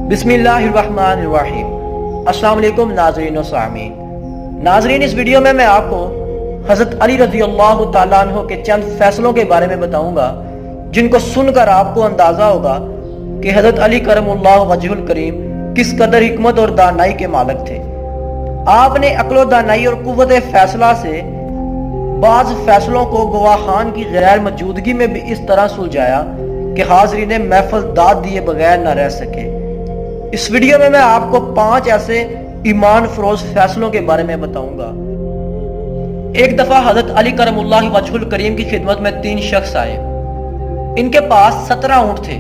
बिस्मिल्लाहिर्रहमानिर्रहीम। अस्सलाम वालेकुम नाज़रीन व सामीन। नाज़रीन, इस वीडियो में मैं आपको हज़रत अली रज़ी अल्लाह तआला अन्हु के चंद फैसलों के बारे में बताऊंगा जिनको सुनकर आपको अंदाजा होगा कि हज़रत अली करमुल्लाह वजहुल करीम किस कदर हिकमत और दानाई के मालिक थे। आपने अक्ल दानाई और कुव्वत फैसला से बाज़ फैसलों को गवाहान की गैर मौजूदगी में भी इस तरह सुलझाया कि हाज़रीन महफिल दाद दिए बगैर न रह सके। इस वीडियो में मैं आपको 5 ऐसे ईमान फरोज फैसलों के बारे में बताऊंगा। एक दफा हजरत अली करमुल्लाह वजहुल करीम की खिदमत में 3 शख्स आए। इनके पास 17 ऊंट थे।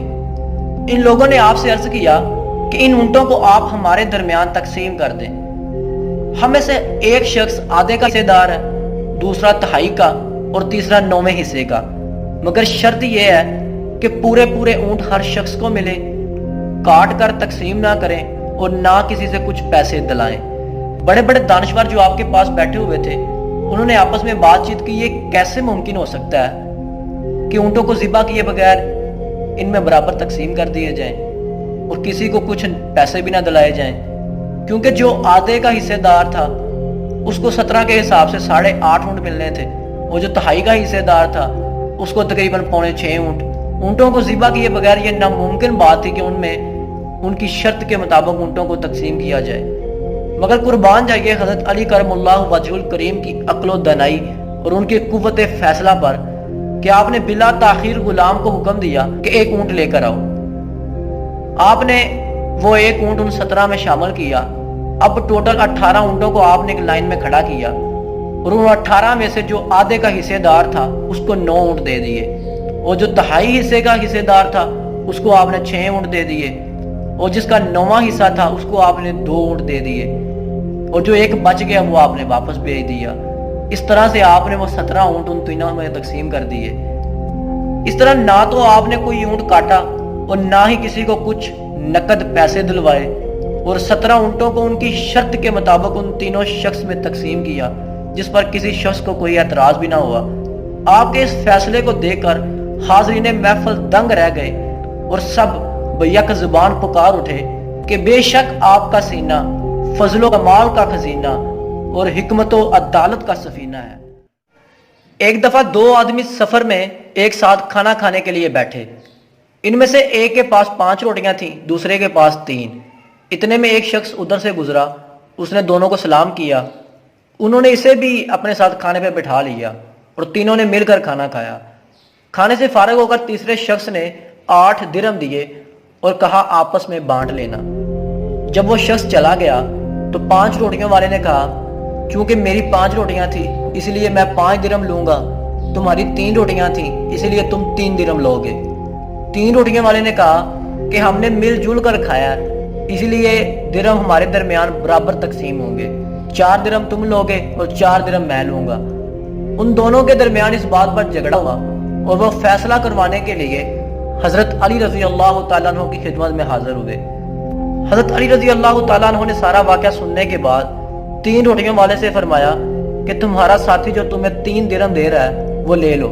इन लोगों ने आपसे अर्ज किया कि इन ऊंटों को आप हमारे दरमियान तकसीम कर दें। हमें से एक शख्स आधे का हिस्सेदार है, दूसरा तिहाई का और तीसरा 9वें हिस्से का, मगर शर्त यह है कि पूरे पूरे ऊंट हर शख्स को मिले, काट कर तकसीम ना करें और ना किसी से कुछ पैसे दिलाएं। बड़े बड़े दानश्वर जो आपके पास बैठे हुए थे, उन्होंने आपस में बातचीत की ये कैसे मुमकिन हो सकता है कि ऊंटों को ज़िबा किए बगैर इनमें बराबर तकसीम कर दिए जाएं और किसी को कुछ पैसे भी ना दिलाए जाएं, क्योंकि जो आधे का हिस्सेदार था उसको 17 के हिसाब से 8.5 ऊंट मिलने थे और जो तिहाई का हिस्सेदार था उसको तकरीबन 6.25 ऊंट। ऊंटों को ज़िबा किए बगैर ये नामुमकिन बात थी कि उनमें उनकी शर्त के मुताबिक ऊंटों को तकसीम किया जाए। मगर कुर्बान जाइए हज़रत अली करमुल्लाह वजहुल करीम की अक्ल दनाई और उनकी कुव्वत फैसला पर कि आपने बिला ताखीर गुलाम को हुक्म दिया कि एक ऊंट लेकर आओ। आपने वो एक ऊंट उन 17 में शामिल किया। अब टोटल 18 ऊंटों को आपने एक लाइन में खड़ा किया और उन 18 में से जो आधे का हिस्सेदार था उसको 9 ऊंट दे दिए और जो तिहाई हिस्से का हिस्सेदार था उसको आपने 6 ऊंट दे दिए और जिसका 9वां हिस्सा था उसको आपने 2 ऊंट दे दिए और जो एक बच गया वो आपने वापस भेज दिया। इस तरह से आपने वो 17 ऊंट उन तीनों में तकसीम कर दिए। इस तरह ना तो आपने कोई ऊंट काटा और ना ही किसी को कुछ नकद पैसे दिलवाए और 17 ऊंटों को उनकी शर्त के मुताबिक उन तीनों शख्स में तकसीम किया, जिस पर किसी शख्स को कोई एतराज भी ना हुआ। आपके इस फैसले को देखकर हाज़रीन महफिल दंग रह गए और सब बैक जुबान पुकार उठे कि बेशक आपका सीना फजलो कमाल का खजीना और हिकमत अदालत का सफीना है। एक दफा 2 आदमी सफर में एक साथ खाना खाने के लिए बैठे। इनमें से एक के पास 5 रोटियां थीं, दूसरे के पास 3। इतने में एक शख्स उधर से गुजरा। उसने दोनों को सलाम किया। उन्होंने इसे भी अपने साथ खाने पर बिठा लिया और तीनों ने मिलकर खाना खाया। खाने से फारिग होकर तीसरे शख्स ने 8 दिरहम दिए और कहा आपस में बांट लेना। जब वो शख्स चला गया तो 5 रोटियों वाले ने कहा क्योंकि मेरी 5 रोटियां थी इसलिए मैं 5 दिरहम लूंगा, तुम्हारी 3 रोटियां थी इसलिए तुम 3 दिरहम लोगे। 3 रोटियों वाले ने कहा कि हमने मिलजुल कर खाया इसलिए दिरहम हमारे दरमियान बराबर तकसीम होंगे, 4 दिरहम तुम लोगे और 4 दिरहम मैं लूंगा। उन दोनों के दरमियान इस बात पर झगड़ा हुआ और वो फैसला करवाने के लिए हजरत अली रजी अल्लाह तआला अन्हु की खिदमत में हाजिर हुए। हजरत अली रजी अल्लाह तआला अन्हु ने सारा वाकया सुनने के बाद 3 रोटियों वाले से फरमाया कि तुम्हारा साथी जो तुम्हें 3 दिरहम दे रहा है वो ले लो।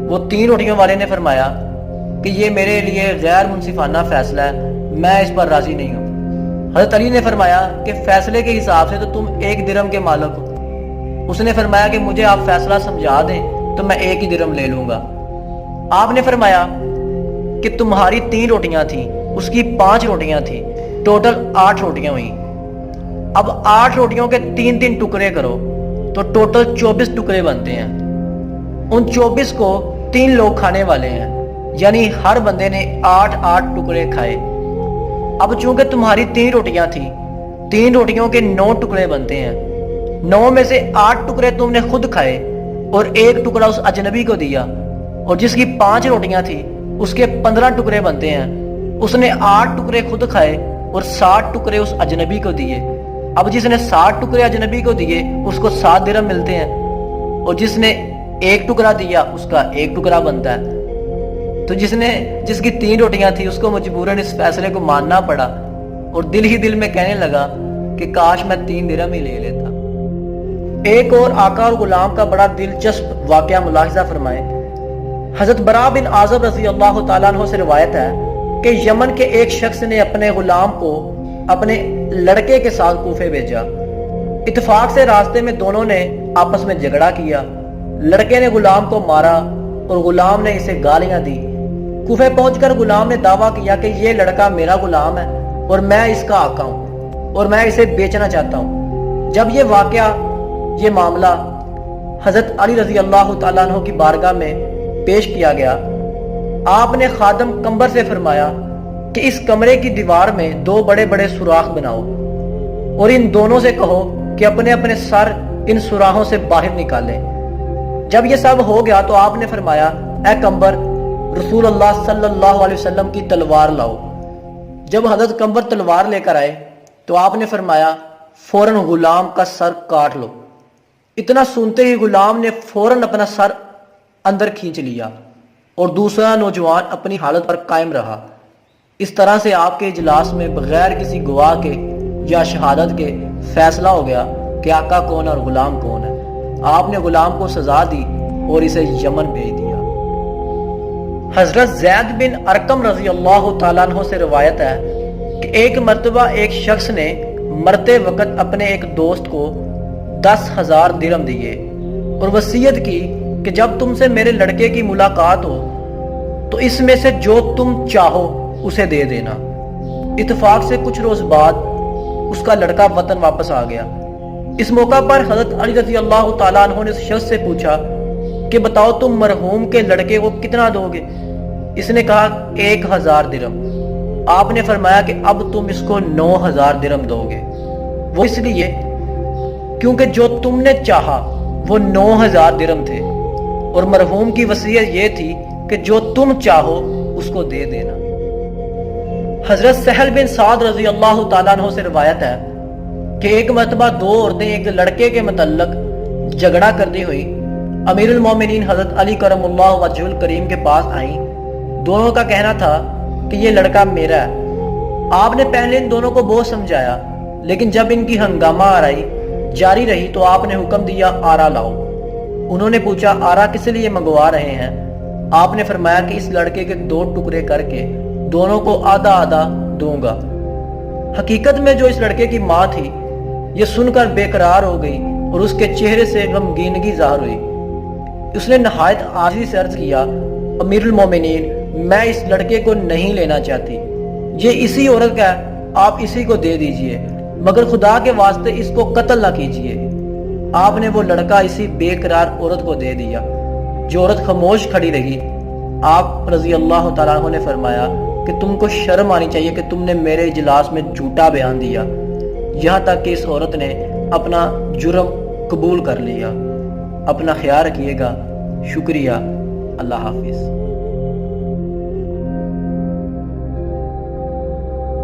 वो 3 रोटियों वाले ने फरमाया कि ये मेरे लिए गैर मुनसिफाना फैसला है, मैं इस पर राजी नहीं हूँ। हजरत अली ने फरमाया कि फैसले के हिसाब से तो तुम 1 दिरहम के मालिक हो। उसने फरमाया कि मुझे आप फैसला समझा दें तो मैं 1 ही दिरहम ले लूंगा। आपने फरमाया कि तुम्हारी 3 रोटियां थी, उसकी 5 रोटियां थी, टोटल 8 रोटियां हुई। अब 8 रोटियों के 3-3 टुकड़े करो तो टोटल 24 टुकड़े बनते हैं। उन 24 को 3 लोग खाने वाले हैं, यानी हर बंदे ने 8-8 टुकड़े खाए। अब चूंकि तुम्हारी 3 रोटियां थी, 3 रोटियों के 9 टुकड़े बनते हैं। 9 में से 8 टुकड़े तुमने खुद खाए और 1 टुकड़ा उस अजनबी को दिया और जिसकी 5 रोटियां थी उसके 15 टुकड़े बनते हैं। उसने 8 टुकड़े खुद खाए और 60 टुकड़े उस अजनबी को दिए। अब जिसने 60 टुकड़े अजनबी को दिए उसको 7 दिरहम मिलते हैं और जिसने 1 टुकड़ा दिया उसका 1 टुकड़ा बनता है। तो जिसकी 3 रोटियां थी उसको मजबूरन इस फैसले को मानना पड़ा और दिल ही दिल में कहने लगा कि काश मैं 3 दिरहम ही ले लेता। एक और आका और गुलाम का बड़ा दिलचस्प वाकया मुलाहिजा फरमाए। हजरत बरा बिन आज़ब रज़ी अल्लाह तआला अन्हु से रिवायत है کہ یمن کے ایک شخص نے اپنے غلام کو اپنے لڑکے کے ساتھ کوفے بھیجا۔ اتفاق سے راستے میں دونوں نے آپس میں جھگڑا کیا۔ لڑکے نے غلام کو مارا اور غلام نے اسے گالیاں دی۔ کوفے پہنچ کر غلام نے دعویٰ کیا کہ یہ لڑکا میرا غلام ہے اور میں اس کا آقا ہوں اور میں اسے بیچنا چاہتا ہوں۔ جب یہ واقعہ، یہ معاملہ حضرت علی رضی اللہ تعالیٰ عنہ کی بارگاہ میں پیش کیا گیا، آپ نے خادم کمبر سے فرمایا کہ اس کمرے کی دیوار میں 2 بڑے بڑے سوراخ بناؤ اور ان دونوں سے کہو کہ اپنے اپنے سر ان سوراخوں سے باہر نکالیں۔ جب یہ سب ہو گیا تو آپ نے فرمایا، اے کمبر، رسول اللہ صلی اللہ علیہ وسلم کی تلوار لاؤ۔ جب حضرت کمبر تلوار لے کر آئے تو آپ نے فرمایا، فوراً غلام کا سر کاٹ لو۔ اتنا سنتے ہی غلام نے فوراً اپنا سر اندر کھینچ لیا اور دوسرا نوجوان اپنی حالت پر قائم رہا۔ اس طرح سے آپ کے اجلاس میں بغیر کسی گواہ کے یا شہادت کے فیصلہ ہو گیا کہ آقا کون اور غلام کون ہے۔ آپ نے غلام کو سزا دی اور اسے یمن بھیج دیا۔ حضرت زید بن ارقم رضی اللہ تعالیٰ عنہ سے روایت ہے کہ ایک مرتبہ ایک شخص نے مرتے وقت اپنے ایک دوست کو 10,000 درہم دیے اور وصیت کی کہ جب تم سے میرے لڑکے کی ملاقات ہو تو اس میں سے جو تم چاہو اسے دے دینا۔ اتفاق سے کچھ روز بعد اس کا لڑکا وطن واپس آ گیا۔ اس موقع پر حضرت علی رضی اللہ تعالیٰ عنہ نے اس شخص سے پوچھا کہ بتاؤ تم مرحوم کے لڑکے کو کتنا دو گے؟ اس نے کہا 1,000 درہم۔ آپ نے فرمایا کہ اب تم اس کو 9,000 درہم دو گے۔ وہ اس لیے کیونکہ جو تم نے چاہا وہ 9,000 درہم تھے اور مرحوم کی وصیت یہ تھی کہ جو تم چاہو اس کو دے دینا۔ حضرت سہل بن سعد رضی اللہ تعالیٰ عنہ سے روایت ہے کہ ایک مرتبہ 2 عورتیں ایک لڑکے کے متعلق جھگڑا کرتی ہوئی امیر المومنین حضرت علی کرم اللہ وجہ الکریم کے پاس آئیں۔ دونوں کا کہنا تھا کہ یہ لڑکا میرا ہے۔ آپ نے پہلے ان دونوں کو بہت سمجھایا، لیکن جب ان کی ہنگامہ آرائی جاری رہی تو آپ نے حکم دیا آرا لاؤ۔ انہوں نے پوچھا آرا کس لیے منگوا رہے ہیں؟ آپ نے فرمایا کہ اس لڑکے کے 2 ٹکڑے کر کے دونوں کو آدھا آدھا دوں گا۔ حقیقت میں جو اس لڑکے کی ماں تھی یہ سن کر بے قرار ہو گئی اور اس کے چہرے سے غمگینگی ظاہر ہوئی۔ اس نے نہایت عاجزی سے عرض کیا، امیر المومنین، میں اس لڑکے کو نہیں لینا چاہتی، یہ اسی عورت کا ہے، آپ اسی کو دے دیجئے، مگر خدا کے واسطے اس کو قتل نہ کیجئے۔ آپ نے وہ لڑکا اسی بے قرار عورت کو دے دیا۔ جو عورت خاموش کھڑی رہی، آپ رضی اللہ تعالیٰ عنہ نے فرمایا کہ تم کو شرم آنی چاہیے کہ تم نے میرے اجلاس میں جھوٹا بیان دیا، یہاں تک کہ اس عورت نے اپنا جرم قبول کر لیا۔ اپنا خیال رکھیے گا۔ شکریہ۔ اللہ حافظ۔